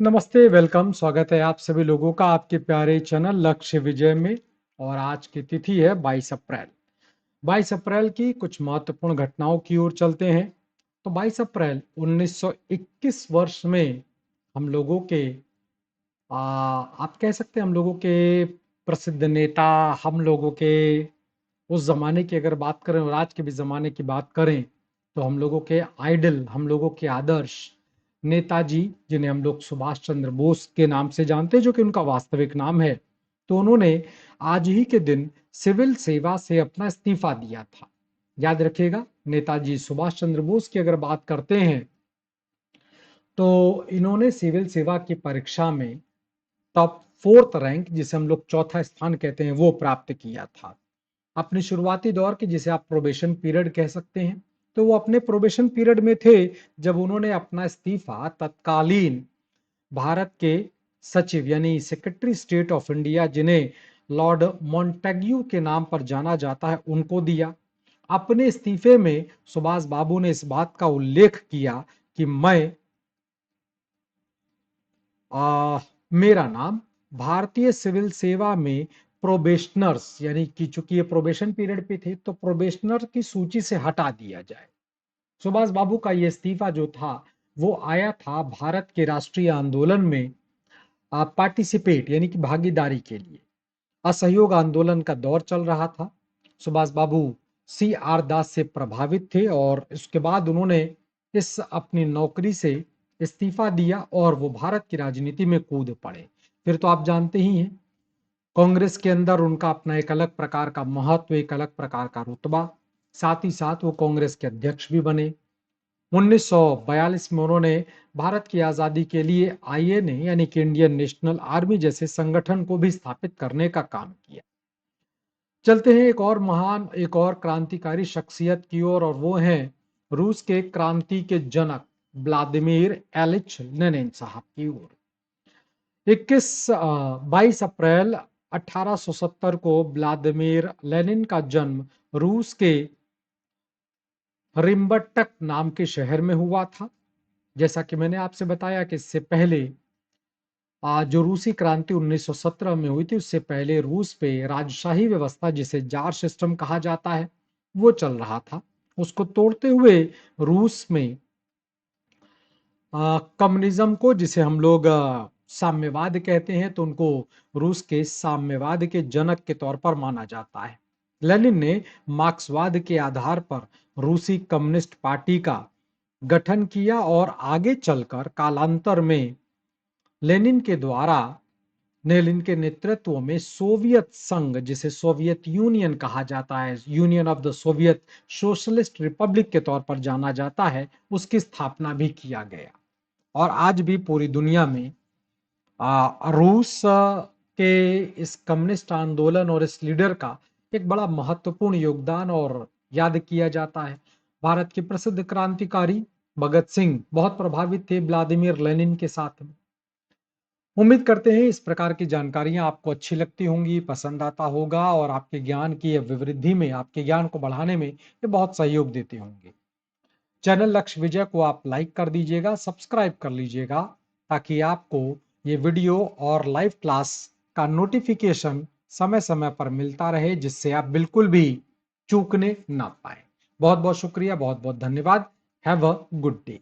नमस्ते, वेलकम, स्वागत है आप सभी लोगों का आपके प्यारे चैनल लक्ष्य विजय में। और आज की तिथि है 22 अप्रैल। 22 अप्रैल की कुछ महत्वपूर्ण घटनाओं की ओर चलते हैं। तो 22 अप्रैल 1921 वर्ष में हम लोगों के आप कह सकते हैं हम लोगों के प्रसिद्ध नेता, हम लोगों के उस जमाने की अगर बात करें और आज के भी जमाने की बात करें तो हम लोगों के आइडल, हम लोगों के आदर्श नेताजी, जिन्हें हम लोग सुभाष चंद्र बोस के नाम से जानते हैं, जो कि उनका वास्तविक नाम है, तो उन्होंने आज ही के दिन सिविल सेवा से अपना इस्तीफा दिया था। याद रखिएगा, नेताजी सुभाष चंद्र बोस की अगर बात करते हैं तो इन्होंने सिविल सेवा की परीक्षा में टॉप फोर्थ रैंक, जिसे हम लोग चौथा स्थान कहते हैं, वो प्राप्त किया था। अपने शुरुआती दौर के, जिसे आप प्रोबेशन पीरियड कह सकते हैं, तो वो अपने प्रोबेशन पीरियड में थे जब उन्होंने अपना इस्तीफा तत्कालीन भारत के सचिव यानी सेक्रेटरी स्टेट ऑफ इंडिया, जिन्हें लॉर्ड मॉन्टेग्यू के नाम पर जाना जाता है, उनको दिया। अपने इस्तीफे में सुभाष बाबू ने इस बात का उल्लेख किया कि आ, मेरा नाम भारतीय सिविल सेवा में प्रोबेशनर्स, यानी कि चूंकि ये प्रोबेशन पीरियड पे थे तो प्रोबेशनर की सूची से हटा दिया जाए। सुभाष बाबू का ये इस्तीफा जो था वो आया था भारत के राष्ट्रीय आंदोलन में पार्टिसिपेट यानी कि भागीदारी के लिए। असहयोग आंदोलन का दौर चल रहा था। सुभाष बाबू सी आर दास से प्रभावित थे और इसके बाद उन्होंने इस अपनी नौकरी से इस्तीफा दिया और वो भारत की राजनीति में कूद पड़े। फिर तो आप जानते ही हैं, कांग्रेस के अंदर उनका अपना एक अलग प्रकार का महत्व, एक अलग प्रकार का रुतबा, साथ ही साथ वो कांग्रेस के अध्यक्ष भी बने। 1942 में उन्होंने भारत की आजादी के लिए आईएनए यानी कि इंडियन नेशनल आर्मी जैसे संगठन को भी स्थापित करने का काम किया। चलते हैं एक और महान, एक और क्रांतिकारी शख्सियत की ओर, और वो हैं रूस के क्रांति के जनक व्लादिमीर एलिच लेनिन साहब की ओर। 22 अप्रैल 1870 को व्लादिमीर लेनिन का जन्म रूस के रिम्बटक नाम के शहर में हुआ था। जैसा कि मैंने आपसे बताया कि इससे पहले जो रूसी क्रांति 1917 में हुई थी, उससे पहले रूस पे राजशाही व्यवस्था, जिसे जार सिस्टम कहा जाता है, वो चल रहा था। उसको तोड़ते हुए रूस में कम्युनिज्म को, जिसे हम लोग साम्यवाद कहते हैं, तो उनको रूस के साम्यवाद के जनक के तौर पर माना जाता है। लेनिन ने मार्क्सवाद के आधार पर रूसी कम्युनिस्ट पार्टी का गठन किया और आगे चलकर कालांतर में लेनिन के द्वारा, लेनिन के नेतृत्व में सोवियत संघ, जिसे सोवियत यूनियन कहा जाता है, union of the Soviet socialist Republic के तौर पर जाना जाता है, उसकी स्थापना भी किया गया। और आज भी पूरी दुनिया में रूस के इस कम्युनिस्ट आंदोलन और इस लीडर का एक बड़ा महत्वपूर्ण योगदान और याद किया जाता है। भारत के प्रसिद्ध क्रांतिकारी भगत सिंह बहुत प्रभावित थे व्लादिमीर लेनिन के साथ में। उम्मीद करते हैं इस प्रकार की जानकारियां आपको अच्छी लगती होंगी, पसंद आता होगा और आपके ज्ञान की अभिवृद्धि में, आपके ज्ञान को बढ़ाने में ये बहुत सहयोग देते होंगे। चैनल लक्ष्य विजय को आप लाइक कर दीजिएगा, सब्सक्राइब कर लीजिएगा, ताकि आपको ये वीडियो और लाइव क्लास का नोटिफिकेशन समय समय पर मिलता रहे, जिससे आप बिल्कुल भी चूकने ना पाए। बहुत बहुत शुक्रिया, बहुत बहुत धन्यवाद। Have a good day.